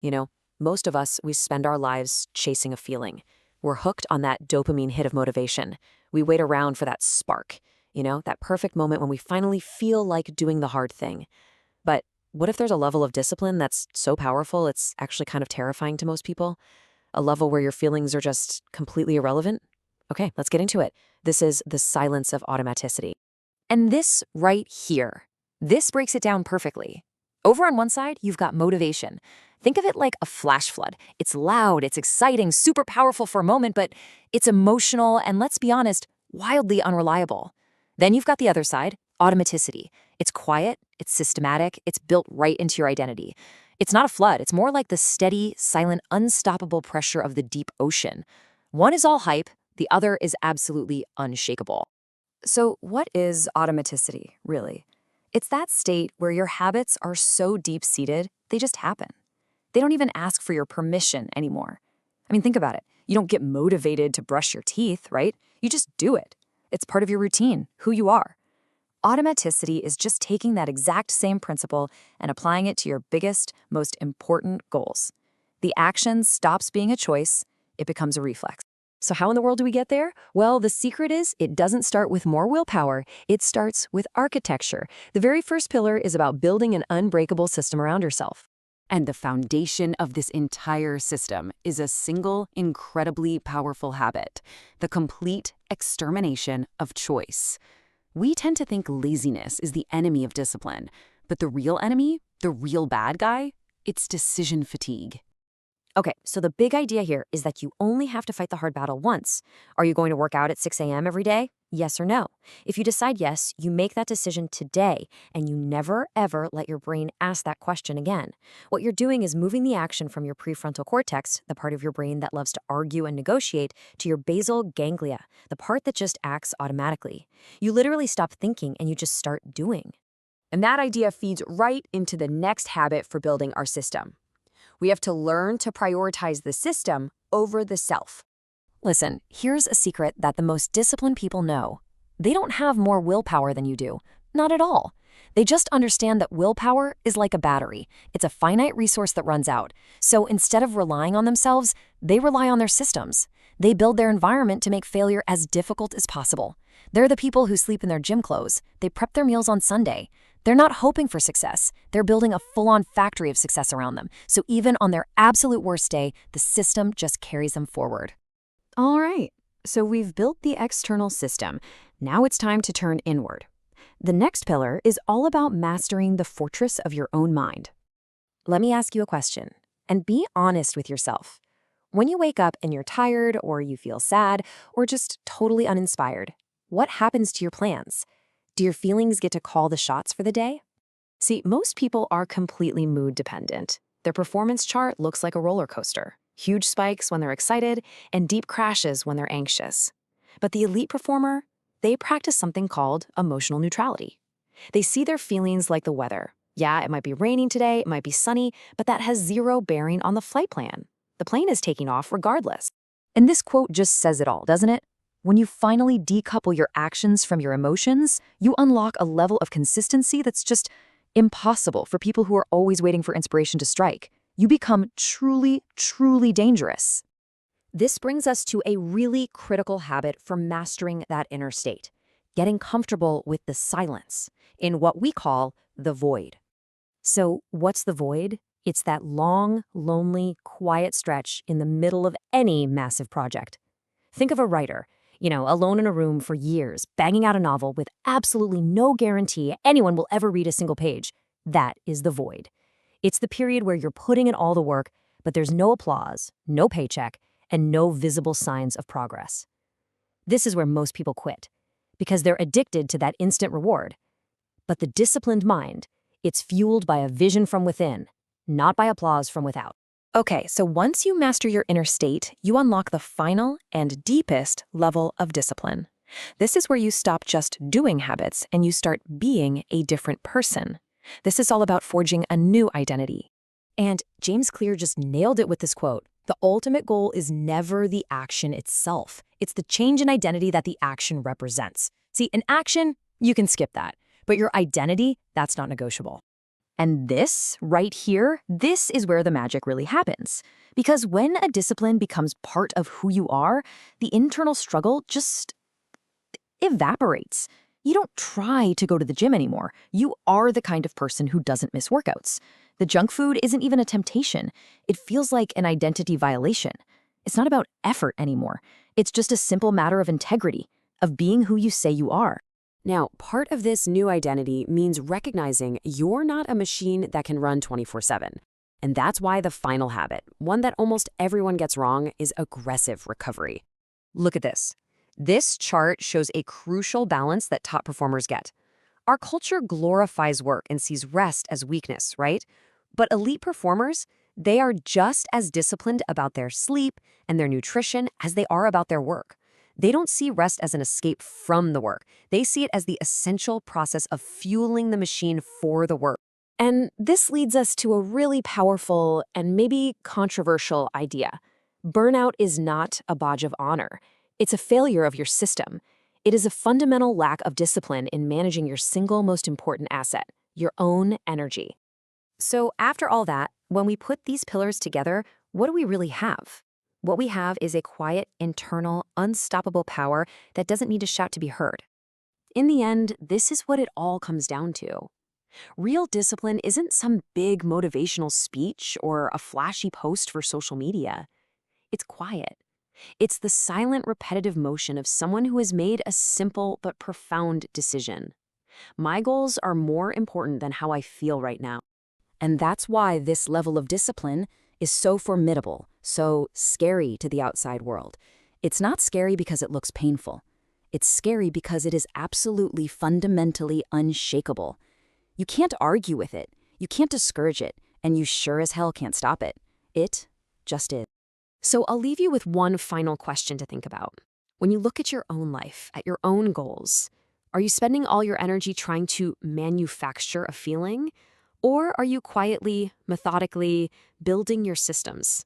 You know, most of us, we spend our lives chasing a feeling. We're hooked on that dopamine hit of motivation. We wait around for that spark, that perfect moment when we finally feel like doing the hard thing. But what if there's a level of discipline that's so powerful it's actually kind of terrifying to most people? A level where your feelings are just completely irrelevant? Okay, let's get into it. This is the silence of automaticity. And this right here, this breaks it down perfectly. Over on one side, you've got motivation. Think of it like a flash flood. It's loud, it's exciting, super powerful for a moment, but it's emotional and, let's be honest, wildly unreliable. Then you've got the other side, automaticity. It's quiet, it's systematic, it's built right into your identity. It's not a flood, it's more like the steady, silent, unstoppable pressure of the deep ocean. One is all hype, the other is absolutely unshakable. So what is automaticity, really? It's that state where your habits are so deep-seated, they just happen. They don't even ask for your permission anymore. I mean, think about it. You don't get motivated to brush your teeth, right? You just do it. It's part of your routine, who you are. Automaticity is just taking that exact same principle and applying it to your biggest, most important goals. The action stops being a choice, it becomes a reflex. So how in the world do we get there? Well, the secret is it doesn't start with more willpower. It starts with architecture. The very first pillar is about building an unbreakable system around yourself. And the foundation of this entire system is a single, incredibly powerful habit: the complete extermination of choice. We tend to think laziness is the enemy of discipline, but the real enemy, the real bad guy, it's decision fatigue. Okay, so the big idea here is that you only have to fight the hard battle once. Are you going to work out at 6 a.m. every day? Yes or no? If you decide yes, you make that decision today, and you never, ever let your brain ask that question again. What you're doing is moving the action from your prefrontal cortex, the part of your brain that loves to argue and negotiate, to your basal ganglia, the part that just acts automatically. You literally stop thinking and you just start doing. And that idea feeds right into the next habit for building our system. We have to learn to prioritize the system over the self. Listen, here's a secret that the most disciplined people know. They don't have more willpower than you do. Not at all. They just understand that willpower is like a battery. It's a finite resource that runs out. So instead of relying on themselves, they rely on their systems. They build their environment to make failure as difficult as possible. They're the people who sleep in their gym clothes. They prep their meals on Sunday. They're not hoping for success. They're building a full-on factory of success around them. So even on their absolute worst day, the system just carries them forward. All right, so we've built the external system. Now it's time to turn inward. The next pillar is all about mastering the fortress of your own mind. Let me ask you a question, and be honest with yourself. When you wake up and you're tired, or you feel sad, or just totally uninspired, what happens to your plans? Do your feelings get to call the shots for the day? See, most people are completely mood dependent. Their performance chart looks like a roller coaster. Huge spikes when they're excited and deep crashes when they're anxious. But the elite performer, they practice something called emotional neutrality. They see their feelings like the weather. Yeah, it might be raining today, it might be sunny, but that has zero bearing on the flight plan. The plane is taking off regardless. And this quote just says it all, doesn't it? When you finally decouple your actions from your emotions, you unlock a level of consistency that's just impossible for people who are always waiting for inspiration to strike. You become truly, truly dangerous. This brings us to a really critical habit for mastering that inner state: getting comfortable with the silence, in what we call the void. So what's the void? It's that long, lonely, quiet stretch in the middle of any massive project. Think of a writer, alone in a room for years, banging out a novel with absolutely no guarantee anyone will ever read a single page. That is the void. It's the period where you're putting in all the work, but there's no applause, no paycheck, and no visible signs of progress. This is where most people quit, because they're addicted to that instant reward. But the disciplined mind, it's fueled by a vision from within, not by applause from without. Okay, so once you master your inner state, you unlock the final and deepest level of discipline. This is where you stop just doing habits and you start being a different person. This is all about forging a new identity. And James Clear just nailed it with this quote: "The ultimate goal is never the action itself. It's the change in identity that the action represents." See, an action, you can skip that. But your identity, that's not negotiable. And this, right here, this is where the magic really happens. Because when a discipline becomes part of who you are, the internal struggle just evaporates. You don't try to go to the gym anymore. You are the kind of person who doesn't miss workouts. The junk food isn't even a temptation. It feels like an identity violation. It's not about effort anymore. It's just a simple matter of integrity, of being who you say you are. Now, part of this new identity means recognizing you're not a machine that can run 24/7. And that's why the final habit, one that almost everyone gets wrong, is aggressive recovery. Look at this. This chart shows a crucial balance that top performers get. Our culture glorifies work and sees rest as weakness, right? But elite performers, they are just as disciplined about their sleep and their nutrition as they are about their work. They don't see rest as an escape from the work. They see it as the essential process of fueling the machine for the work. And this leads us to a really powerful and maybe controversial idea. Burnout is not a badge of honor. It's a failure of your system. It is a fundamental lack of discipline in managing your single most important asset, your own energy. So after all that, when we put these pillars together, what do we really have? What we have is a quiet, internal, unstoppable power that doesn't need to shout to be heard. In the end, this is what it all comes down to. Real discipline isn't some big motivational speech or a flashy post for social media. It's quiet. It's the silent, repetitive motion of someone who has made a simple but profound decision. My goals are more important than how I feel right now. And that's why this level of discipline is so formidable, so scary to the outside world. It's not scary because it looks painful. It's scary because it is absolutely fundamentally unshakable. You can't argue with it, you can't discourage it, and you sure as hell can't stop it. It just is. So I'll leave you with one final question to think about. When you look at your own life, at your own goals, are you spending all your energy trying to manufacture a feeling? Or are you quietly, methodically building your systems,